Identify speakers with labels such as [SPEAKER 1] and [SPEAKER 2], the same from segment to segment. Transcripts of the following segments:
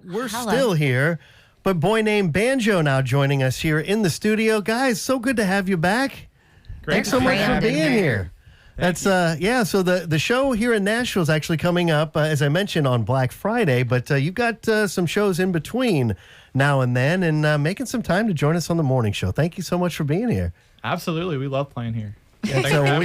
[SPEAKER 1] we're
[SPEAKER 2] Hello.
[SPEAKER 1] still here, but Boy Named Banjo now joining us here in the studio. Guys, so good to have you back. Thanks so much for being here. That's so the show here in Nashville is actually coming up, as I mentioned, on Black Friday, but you've got some shows in between now and then, and making some time to join us on the morning show. Thank you so much for being here.
[SPEAKER 3] Absolutely. We love playing here.
[SPEAKER 1] So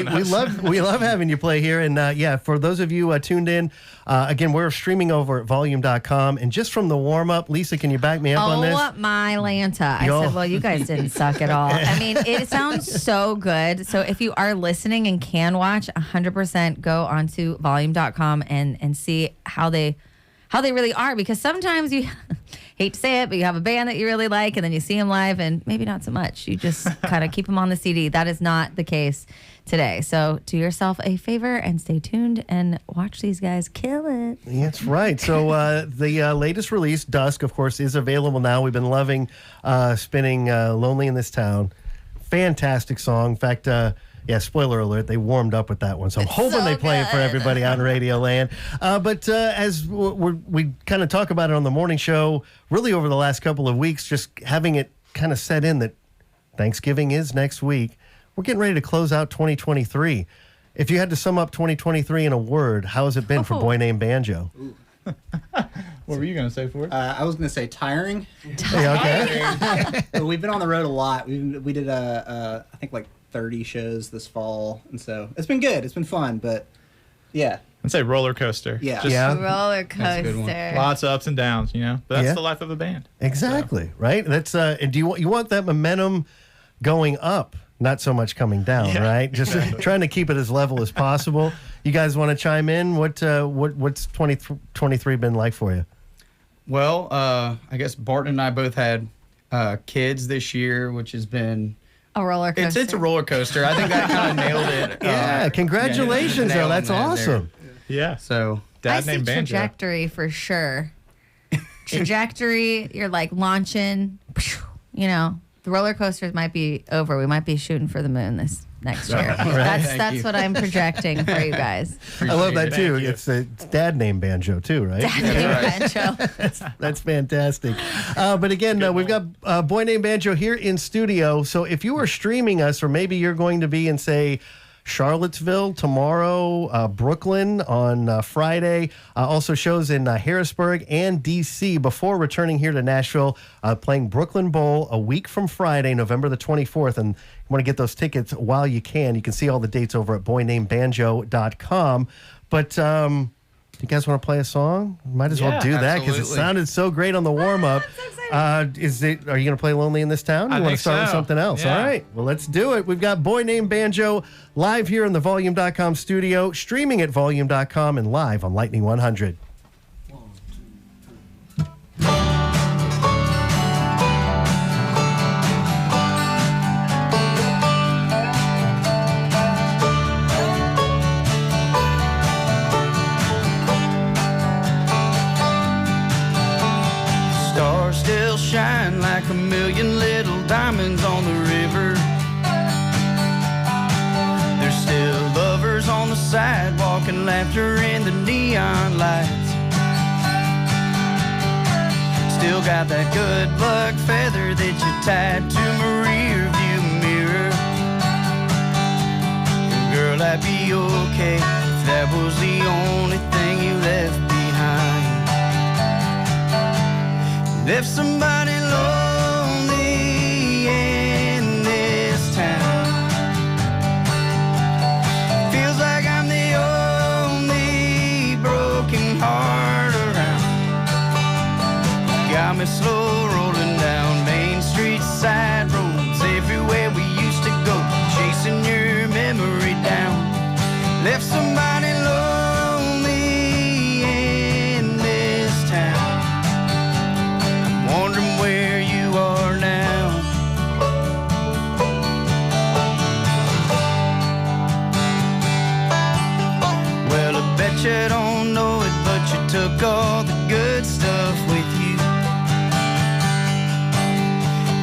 [SPEAKER 1] we love having you play here. And for those of you tuned in, again, we're streaming over at volume.com. And just from the warm-up, Lisa, can you back me up on this?
[SPEAKER 2] Oh, my Lanta. I said, well, you guys didn't suck at all. I mean, it sounds so good. So if you are listening and can watch, 100% go onto volume.com and see how they really are. Because sometimes you... hate to say it, but you have a band that you really like, and then you see them live, and maybe not so much. You just kind of keep them on the CD. That is not the case today. So do yourself a favor and stay tuned and watch these guys kill it.
[SPEAKER 1] That's right. So the latest release, Dusk, of course, is available now. We've been loving spinning Lonely in This Town. Fantastic song. In fact, spoiler alert, they warmed up with that one. So I'm hoping they play it for everybody out in Radio Land. But as we kind of talk about it on the morning show, really over the last couple of weeks, just having it kind of set in that Thanksgiving is next week. We're getting ready to close out 2023. If you had to sum up 2023 in a word, how has it been for Boy Named Banjo?
[SPEAKER 3] What were you going to say for it?
[SPEAKER 4] I was going to say tiring.
[SPEAKER 1] Okay.
[SPEAKER 4] We've been on the road a lot. We did, I think, like 30 shows this fall. And so it's been good. It's been fun. But, yeah.
[SPEAKER 3] I'd say roller coaster.
[SPEAKER 4] Yeah.
[SPEAKER 2] Roller
[SPEAKER 4] That's a good one.
[SPEAKER 2] coaster.
[SPEAKER 3] Lots of ups and downs, you know? But that's the life of a band.
[SPEAKER 1] Exactly, right? That's and do you want that momentum going up, not so much coming down, right? Just trying to keep it as level as possible. You guys want to chime in? What's 2023 been like for you?
[SPEAKER 5] Well, I guess Barton and I both had kids this year, which has been
[SPEAKER 2] A roller coaster.
[SPEAKER 5] it's a roller coaster. I think that kind of nailed it.
[SPEAKER 1] Yeah, congratulations, though. That's awesome.
[SPEAKER 3] Yeah.
[SPEAKER 5] So
[SPEAKER 3] Dad
[SPEAKER 2] I see
[SPEAKER 3] named Banjo.
[SPEAKER 2] trajectory for sure. Trajectory, you're like launching, you know, the roller coasters might be over. We might be shooting for the moon this next year. That's what I'm projecting for you guys.
[SPEAKER 1] I love that, too. It's Dad Named Banjo, too, right?
[SPEAKER 2] Dad named Banjo.
[SPEAKER 1] That's fantastic. But again, we've got Boy Named Banjo here in studio. So if you are streaming us, or maybe you're going to be in, say, Charlottesville tomorrow, Brooklyn on Friday, also shows in Harrisburg and D.C. before returning here to Nashville, playing Brooklyn Bowl a week from Friday, November the 24th. And you want to get those tickets while you can. You can see all the dates over at boynamedbanjo.com. But you guys want to play a song? Might as well do that because it sounded so great on the warm-up. Are you going to play Lonely in This Town? You want to start with something else?
[SPEAKER 3] Yeah.
[SPEAKER 1] All right. Well, let's do it. We've got Boy Named Banjo live here in the Volume.com studio, streaming at Volume.com, and live on Lightning 100.
[SPEAKER 6] Still shine like a million little diamonds on the river. There's still lovers on the sidewalk and laughter in the neon lights. Still got that good luck feather that you tied to my rear view mirror. Girl, I'd be okay if that was the only thing you left behind. If somebody lonely in this town feels like I'm the only broken heart around, got me slow rolling down Main Street, side roads, everywhere we used to go, chasing your memory down. Left somebody lonely in this town, wondering where you are now. Well, I bet you don't know it, but you took all the good stuff with you.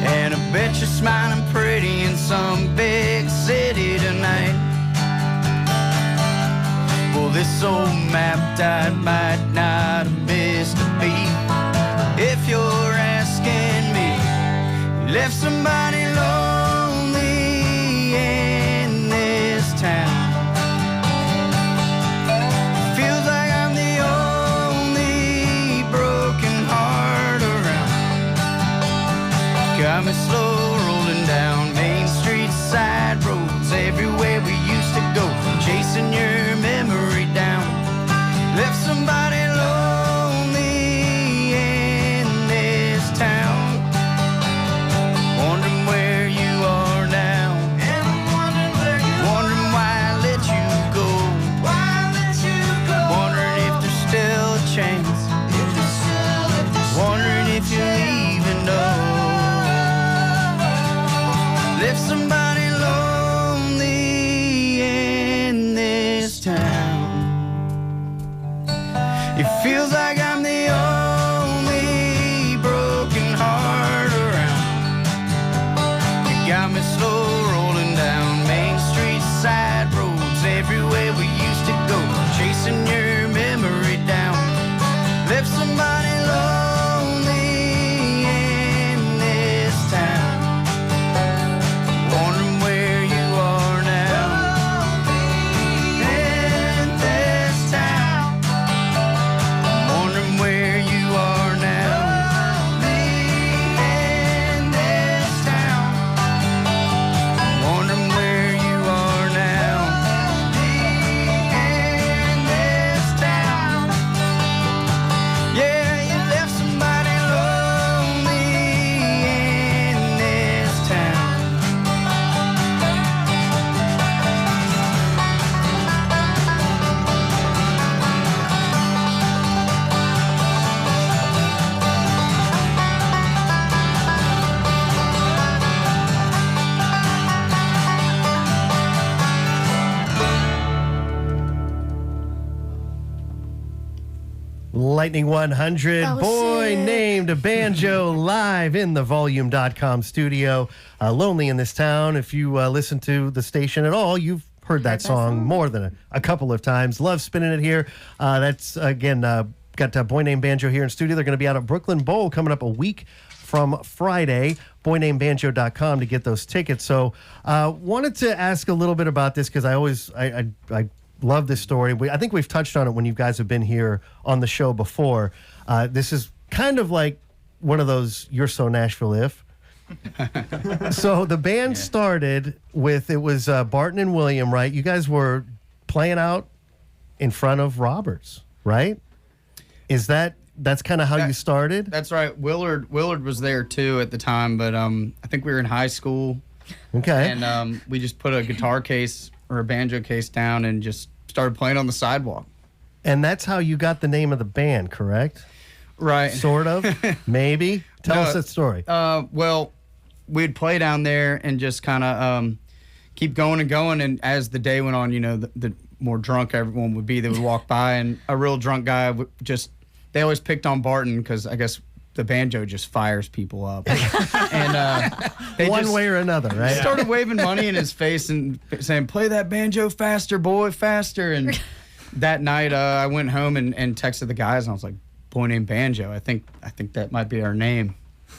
[SPEAKER 6] And I bet you're smiling pretty in some big city tonight. Well, this old map I might not have missed a beat. left somebody lonely in this town. Feels like I'm the only broken heart around. Got me slow rolling down Main Street, side roads everywhere we used to go, chasing your memory down. Left somebody lonely in this town. Wondering where you are now. And I'm wondering where you wondering why I let you go. Why I let you go. Wondering if there's still a chance. Wondering if you even know. Left somebody lonely in this town. It feels like I'm the only broken heart around. You got me slow rolling down Main Street, side roads everywhere we used to go, chasing your memory down. Left somebody lonely in this town. Wondering where you are now. In this town. Wondering where you are now. In this town. Wondering where you are now. In this town. Yeah, you left somebody lonely in this town.
[SPEAKER 1] Lightning 100,
[SPEAKER 2] Oh,
[SPEAKER 1] Boy
[SPEAKER 2] sick.
[SPEAKER 1] Named Banjo, live in the Volume.com studio. Lonely in this town. If you listen to the station at all, you've heard that song more than a couple of times. Love spinning it here. That's, again, got Boy Named Banjo here in studio. They're going to be out at Brooklyn Bowl coming up a week from Friday. BoyNamedBanjo.com to get those tickets. So wanted to ask a little bit about this because I love this story. I think we've touched on it when you guys have been here on the show before. This is kind of like one of those You're So Nashville if. So the band started with, it was Barton and William, right? You guys were playing out in front of Roberts, right? That's kind of how you started?
[SPEAKER 5] That's right. Willard was there too at the time, but I think we were in high school.
[SPEAKER 1] Okay.
[SPEAKER 5] And we just put a guitar case or a banjo case down and just started playing on the sidewalk.
[SPEAKER 1] And that's how you got the name of the band, correct?
[SPEAKER 5] Right.
[SPEAKER 1] Sort of? Maybe? Tell us that story.
[SPEAKER 5] Well, we'd play down there and just kind of keep going and going. And as the day went on, you know, the more drunk everyone would be, they would walk by. And a real drunk guy would just, they always picked on Barton because I guess the banjo just fires people up. And they
[SPEAKER 1] One
[SPEAKER 5] just
[SPEAKER 1] way or another, right?
[SPEAKER 5] started waving money in his face and saying, "Play that banjo faster, boy, faster." And that night I went home and texted the guys and I was like, "Boy Named Banjo. I think that might be our name."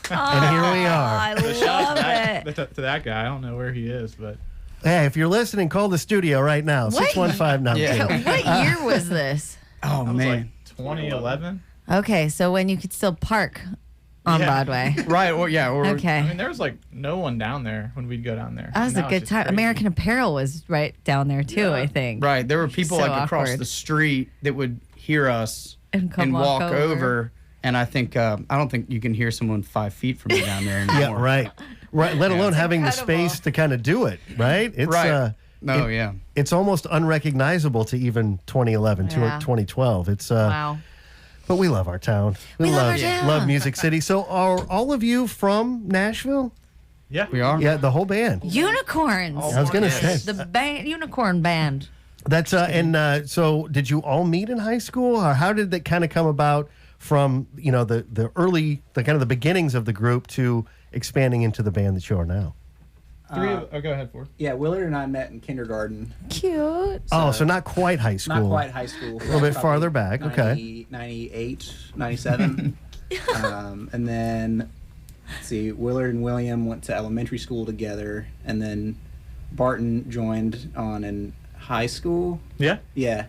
[SPEAKER 1] And here we are.
[SPEAKER 2] I
[SPEAKER 3] So shout
[SPEAKER 2] love
[SPEAKER 3] out
[SPEAKER 2] it.
[SPEAKER 3] to that guy. I don't know where he is, but
[SPEAKER 1] Hey, if you're listening, call the studio right now.
[SPEAKER 2] What?
[SPEAKER 1] 615. No, I'm
[SPEAKER 5] Yeah.
[SPEAKER 1] kidding.
[SPEAKER 2] What year was this?
[SPEAKER 5] Oh,
[SPEAKER 3] that was
[SPEAKER 5] man.
[SPEAKER 3] like 2011.
[SPEAKER 2] Okay, so when you could still park on
[SPEAKER 3] Yeah.
[SPEAKER 2] Broadway.
[SPEAKER 5] Right. Well, yeah.
[SPEAKER 2] Okay.
[SPEAKER 3] I mean, there was like no one down there when we'd go down there.
[SPEAKER 2] That was
[SPEAKER 3] Now
[SPEAKER 2] a
[SPEAKER 3] it's
[SPEAKER 2] good
[SPEAKER 3] just
[SPEAKER 2] time.
[SPEAKER 3] crazy.
[SPEAKER 2] American Apparel was right down there too, I think.
[SPEAKER 5] Right. There were people
[SPEAKER 2] So
[SPEAKER 5] like across
[SPEAKER 2] awkward.
[SPEAKER 5] the street that would hear us
[SPEAKER 2] And come
[SPEAKER 5] and
[SPEAKER 2] walk
[SPEAKER 5] walk
[SPEAKER 2] over.
[SPEAKER 5] over. And I think I don't think you can hear someone 5 feet from you down there anymore.
[SPEAKER 1] Yeah, right. Right. Let alone having the
[SPEAKER 2] incredible.
[SPEAKER 1] space to kind of do it, right? It's
[SPEAKER 5] Right. No, yeah.
[SPEAKER 1] It's almost unrecognizable to even 2011 to
[SPEAKER 2] Yeah.
[SPEAKER 1] 2012. It's
[SPEAKER 2] Wow.
[SPEAKER 1] But we love our town.
[SPEAKER 2] We love
[SPEAKER 1] love
[SPEAKER 2] our town.
[SPEAKER 1] love Music City. So are all of you from Nashville?
[SPEAKER 3] Yeah,
[SPEAKER 5] We are.
[SPEAKER 1] Yeah, the whole band.
[SPEAKER 2] Unicorns.
[SPEAKER 1] I was gonna say
[SPEAKER 2] The unicorn band.
[SPEAKER 1] that's so did you all meet in high school, or how did that kind of come about from the early kind of the beginnings of the group to expanding into the band that you are now?
[SPEAKER 3] Oh, go ahead, Ford.
[SPEAKER 4] Yeah, Willard and I met in kindergarten.
[SPEAKER 2] Cute.
[SPEAKER 1] So not quite high school.
[SPEAKER 4] Not quite high school. A
[SPEAKER 1] little bit farther back, okay.
[SPEAKER 4] 98, 97. And then let's see, Willard and William went to elementary school together, and then Barton joined on in high school.
[SPEAKER 3] Yeah.
[SPEAKER 4] Yeah,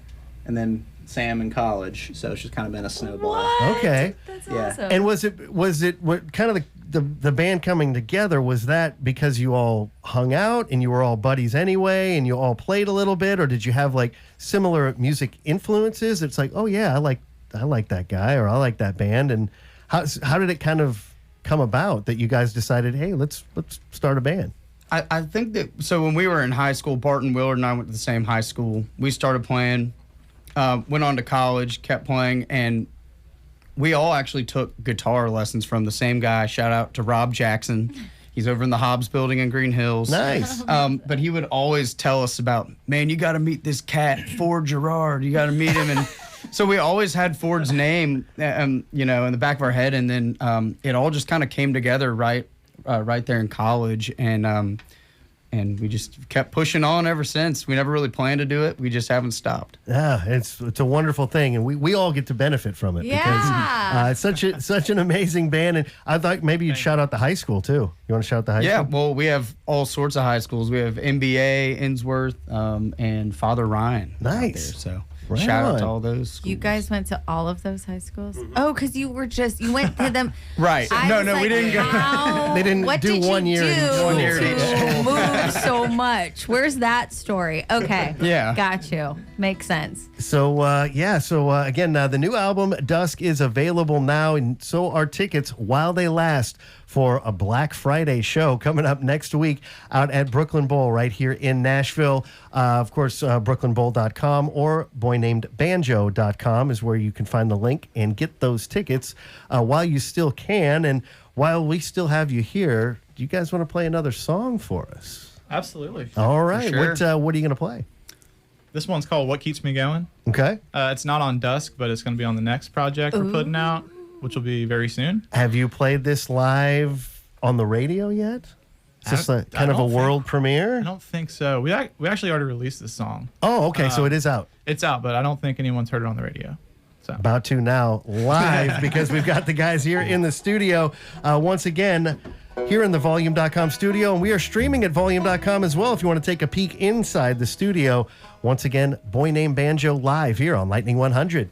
[SPEAKER 4] and then Sam in college. So it's just kind of been a snowball.
[SPEAKER 2] What?
[SPEAKER 1] Okay.
[SPEAKER 2] That's
[SPEAKER 4] Yeah.
[SPEAKER 2] awesome.
[SPEAKER 1] And was it what kind of the band coming together, was that because you all hung out and you were all buddies anyway and you all played a little bit, or did you have like similar music influences? It's like, oh yeah, I like that guy, or I like that band. And how did it kind of come about that you guys decided, hey, let's start a band?
[SPEAKER 5] I think that, so when we were in high school, Barton, Willard, and I went to the same high school. We started playing, went on to college, kept playing, and we all actually took guitar lessons from the same guy. Shout out to Rob Jackson. He's over in the Hobbs building in Green Hills.
[SPEAKER 1] Nice.
[SPEAKER 5] But he would always tell us about, man, you got to meet this cat, Ford Gerard. You got to meet him. And so we always had Ford's name, in the back of our head. And then it all just kind of came together right there in college. And we just kept pushing on ever since. We never really planned to do it. We just haven't stopped.
[SPEAKER 1] Yeah, it's a wonderful thing, and we all get to benefit from it.
[SPEAKER 2] Yeah.
[SPEAKER 1] Because it's such an amazing band. And I thought maybe you'd shout out the high school too. You want to shout out the high
[SPEAKER 5] Yeah,
[SPEAKER 1] school?
[SPEAKER 5] well, we have all sorts of high schools. We have MBA, Innsworth, and Father Ryan. out
[SPEAKER 1] Nice.
[SPEAKER 5] there. So
[SPEAKER 1] Right
[SPEAKER 5] shout out
[SPEAKER 1] on.
[SPEAKER 5] to all those schools.
[SPEAKER 2] You guys went to all of those high schools? Oh, because you went to them.
[SPEAKER 5] Right.
[SPEAKER 2] I
[SPEAKER 5] No,
[SPEAKER 2] was
[SPEAKER 5] we
[SPEAKER 2] like,
[SPEAKER 5] didn't go.
[SPEAKER 2] how-
[SPEAKER 1] They didn't
[SPEAKER 2] what
[SPEAKER 1] do
[SPEAKER 2] did
[SPEAKER 1] 1 year
[SPEAKER 2] you
[SPEAKER 1] in
[SPEAKER 2] do
[SPEAKER 1] school.
[SPEAKER 5] 1 year
[SPEAKER 2] to
[SPEAKER 5] each.
[SPEAKER 2] move so much? Where's that story? Okay.
[SPEAKER 5] Yeah.
[SPEAKER 2] Got you. Makes sense.
[SPEAKER 1] So, again, the new album, Dusk, is available now, and so are tickets while they last for a Black Friday show coming up next week out at Brooklyn Bowl right here in Nashville. Of course, brooklynbowl.com or boynamedbanjo.com is where you can find the link and get those tickets while you still can. And while we still have you here, do you guys want to play another song for us?
[SPEAKER 3] Absolutely.
[SPEAKER 1] All right.
[SPEAKER 5] sure.
[SPEAKER 1] What are you going to play?
[SPEAKER 3] This one's called What Keeps Me Going.
[SPEAKER 1] Okay.
[SPEAKER 3] It's not on Dusk, but it's going to be on the next project we're putting out, which will be very soon.
[SPEAKER 1] Have you played this live on the radio yet? Is this
[SPEAKER 3] I
[SPEAKER 1] kind of a
[SPEAKER 3] don't think-
[SPEAKER 1] world
[SPEAKER 3] I
[SPEAKER 1] premiere?
[SPEAKER 3] don't think so. We actually already released this song.
[SPEAKER 1] Oh, okay. So it is out.
[SPEAKER 3] It's out, but I don't think anyone's heard it on the radio. So
[SPEAKER 1] About to now live because we've got the guys here in the studio once again here in the volume.com studio, and we are streaming at volume.com as well if you want to take a peek inside the studio. Once again, Boy Named Banjo live here on Lightning 100.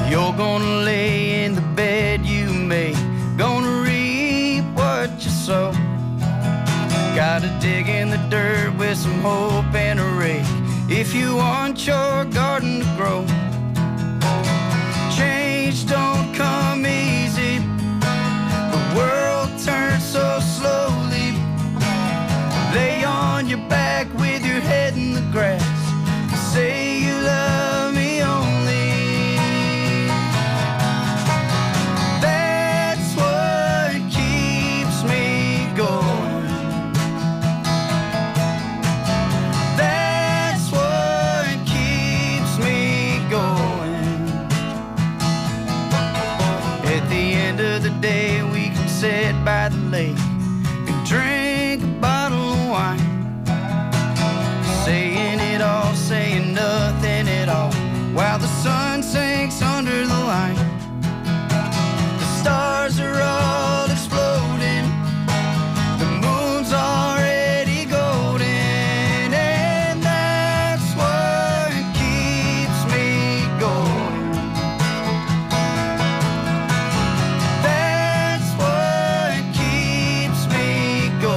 [SPEAKER 6] You're gonna lay in the bed you made, gonna reap what you sow. Gotta dig in the dirt with some hope and a rake if you want your garden to grow. Change don't come easy, the world turns so slowly. Lay on your back with your head in the grass, say you love me only. That's what keeps me going. That's what keeps me going. At the end of the day, we can sit by the lake and drink a bottle of wine, saying it all, saying nothing at all, while the sun sinks under the line. The stars are all exploding, the moon's already golden, and that's what keeps me going. That's what keeps me going.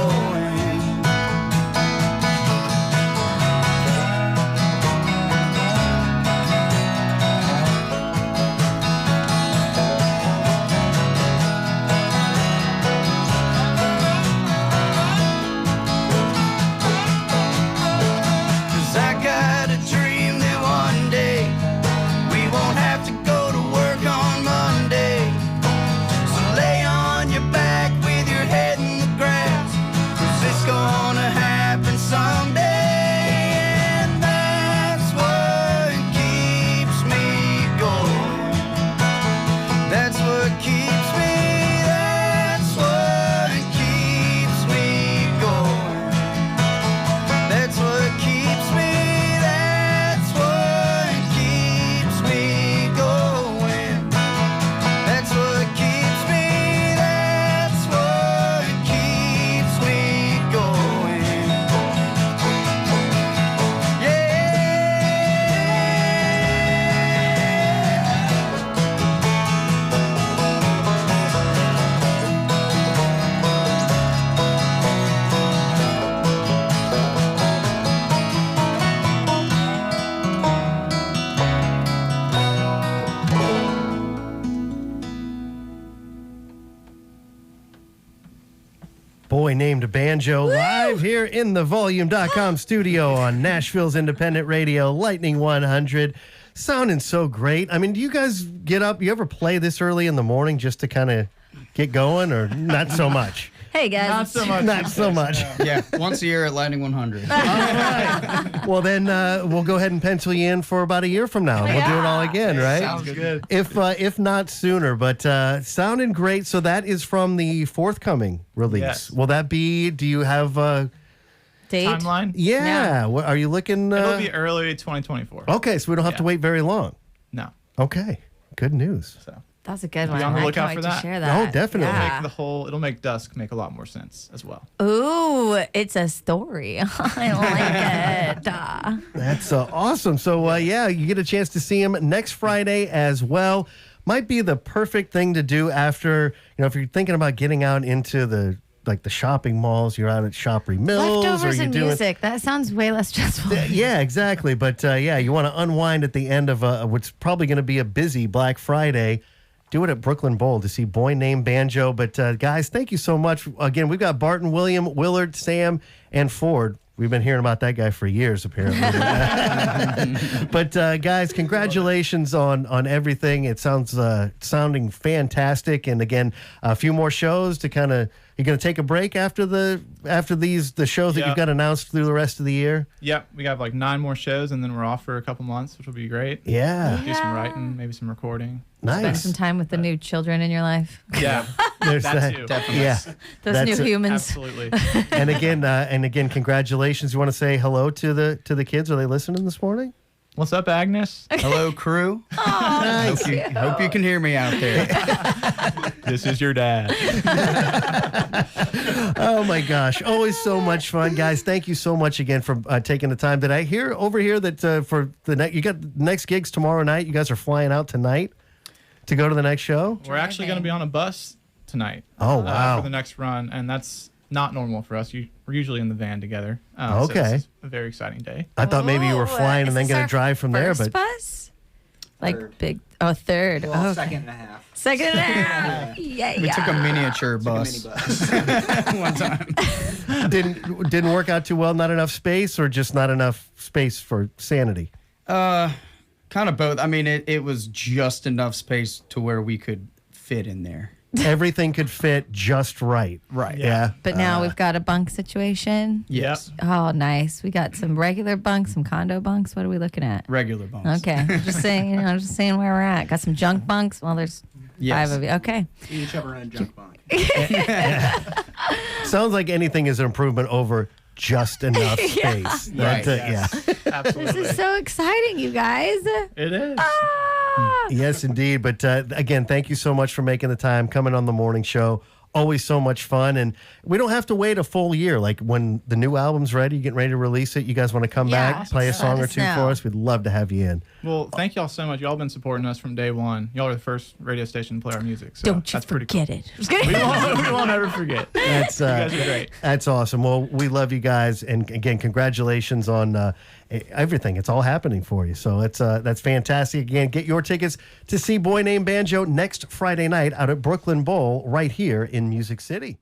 [SPEAKER 1] Boy Named Banjo, live here in the Volume.com studio on Nashville's independent radio, Lightning 100. Sounding so great. I mean, do you guys get up? You ever play this early in the morning just to kind of get going, or not so much?
[SPEAKER 2] Hey, guys.
[SPEAKER 3] Not so much.
[SPEAKER 1] Not so much.
[SPEAKER 5] Yeah, once a year at Lightning 100.
[SPEAKER 1] All right. Well, then we'll go ahead and pencil you in for about a year from now. And we'll do it all again, right?
[SPEAKER 3] Sounds good.
[SPEAKER 1] If not sooner. But sounding great. So that is from the forthcoming release.
[SPEAKER 3] Yes.
[SPEAKER 1] Will that be? Do you have?
[SPEAKER 2] Date?
[SPEAKER 3] Timeline?
[SPEAKER 1] Yeah. What, are you looking?
[SPEAKER 3] It'll be early 2024.
[SPEAKER 1] Okay, so we don't have to
[SPEAKER 3] Yeah.
[SPEAKER 1] wait very long.
[SPEAKER 3] No.
[SPEAKER 1] Okay. Good news.
[SPEAKER 3] So
[SPEAKER 2] That's a good one.
[SPEAKER 3] on the
[SPEAKER 2] I
[SPEAKER 3] lookout
[SPEAKER 2] can't
[SPEAKER 3] for
[SPEAKER 2] wait to
[SPEAKER 3] that.
[SPEAKER 2] share that.
[SPEAKER 1] Oh, definitely.
[SPEAKER 2] Yeah.
[SPEAKER 3] it'll make Dusk make a lot more sense as well.
[SPEAKER 2] Ooh, it's a story. I like it.
[SPEAKER 1] That's awesome. So, yeah, you get a chance to see him next Friday as well. Might be the perfect thing to do after, if you're thinking about getting out into the shopping malls, you're out at Shopry Mills.
[SPEAKER 2] Leftovers
[SPEAKER 1] or
[SPEAKER 2] and
[SPEAKER 1] you're doing,
[SPEAKER 2] music. That sounds way less stressful.
[SPEAKER 1] Yeah, exactly. But, yeah, you want to unwind at the end of what's probably going to be a busy Black Friday. Do it at Brooklyn Bowl to see Boy Named Banjo. But, guys, thank you so much. Again, we've got Barton, William, Willard, Sam, and Ford. We've been hearing about that guy for years, apparently. But, guys, congratulations on everything. It sounds sounding fantastic. And, again, a few more shows to kind of... You're going to take a break after the shows that
[SPEAKER 3] Yeah.
[SPEAKER 1] you've got announced through the rest of the year?
[SPEAKER 3] Yep, we got like 9 more shows, and then we're off for a couple months, which will be great.
[SPEAKER 1] Yeah.
[SPEAKER 3] Do some writing, maybe some recording.
[SPEAKER 2] Spend
[SPEAKER 1] Nice.
[SPEAKER 2] some time with the new children in your life.
[SPEAKER 3] Yeah,
[SPEAKER 1] There's
[SPEAKER 3] that
[SPEAKER 1] that.
[SPEAKER 3] too.
[SPEAKER 5] Definitely.
[SPEAKER 1] Yeah.
[SPEAKER 2] Those
[SPEAKER 1] That's
[SPEAKER 2] new
[SPEAKER 1] it.
[SPEAKER 2] humans.
[SPEAKER 3] Absolutely.
[SPEAKER 1] And again, congratulations. You want to say hello to the kids? Are they listening this morning?
[SPEAKER 3] What's up, Agnes?
[SPEAKER 5] Hello, crew.
[SPEAKER 1] Nice.
[SPEAKER 5] Hope you can hear me out there.
[SPEAKER 3] This is your dad.
[SPEAKER 1] Oh my gosh. Always so much fun, guys. Thank you so much again for taking the time. Did I hear over here that for the next, you got next gigs tomorrow night? You guys are flying out tonight to go to the next show?
[SPEAKER 3] We're actually going to be on a bus tonight.
[SPEAKER 1] Oh, wow.
[SPEAKER 3] For the next run, and that's not normal for us. We're usually in the van together.
[SPEAKER 1] Okay.
[SPEAKER 3] So this is a very exciting day.
[SPEAKER 1] I thought maybe you were
[SPEAKER 2] Ooh,
[SPEAKER 1] flying and
[SPEAKER 2] is
[SPEAKER 1] then
[SPEAKER 2] this
[SPEAKER 1] going to
[SPEAKER 2] our
[SPEAKER 1] drive from there,
[SPEAKER 2] first
[SPEAKER 1] but
[SPEAKER 2] bus? Like
[SPEAKER 4] Third.
[SPEAKER 2] big. Third.
[SPEAKER 4] Well,
[SPEAKER 2] Okay.
[SPEAKER 4] second and a half.
[SPEAKER 2] Second and a half. Yeah.
[SPEAKER 5] We took a miniature
[SPEAKER 4] It's like a
[SPEAKER 5] bus
[SPEAKER 4] mini bus.
[SPEAKER 5] one time.
[SPEAKER 1] didn't work out too well. Not enough space, or just not enough space for sanity?
[SPEAKER 5] Kind of both. I mean, it was just enough space to where we could fit in there.
[SPEAKER 1] Everything could fit just right.
[SPEAKER 5] Right.
[SPEAKER 1] Yeah.
[SPEAKER 2] But now we've got a bunk situation.
[SPEAKER 5] Yes.
[SPEAKER 2] Oh, nice. We got some regular bunks, some condo bunks. What are we looking at?
[SPEAKER 5] Regular bunks.
[SPEAKER 2] Okay. just saying, just saying where we're at. Got some junk bunks. Well, there's
[SPEAKER 5] Yes.
[SPEAKER 2] 5 of you. Okay.
[SPEAKER 4] We each have our own junk bunk.
[SPEAKER 1] Sounds like anything is an improvement over just enough space.
[SPEAKER 5] Right.
[SPEAKER 1] Yeah.
[SPEAKER 3] Absolutely.
[SPEAKER 2] This is so exciting, you guys.
[SPEAKER 3] It is.
[SPEAKER 2] Ah.
[SPEAKER 1] Yes, indeed. But again, thank you so much for making the time, coming on the morning show. Always so much fun. And we don't have to wait a full year. Like when the new album's ready, getting ready to release it, you guys want to come
[SPEAKER 2] Yeah.
[SPEAKER 1] back, play a
[SPEAKER 2] Let
[SPEAKER 1] song or
[SPEAKER 2] us
[SPEAKER 1] two
[SPEAKER 2] know.
[SPEAKER 1] for us? We'd love to have you in.
[SPEAKER 3] Well, thank y'all so much. Y'all been supporting us from day one. Y'all are the first radio station to play our music. So
[SPEAKER 2] Don't you
[SPEAKER 3] that's pretty cool.
[SPEAKER 2] forget it. Just kidding.
[SPEAKER 3] We won't ever forget.
[SPEAKER 1] That's
[SPEAKER 3] You guys are great.
[SPEAKER 1] That's awesome. Well, we love you guys, and again, congratulations on everything. It's all happening for you, so that's fantastic. Again, get your tickets to see Boy Named Banjo next Friday night out at Brooklyn Bowl right here in Music City.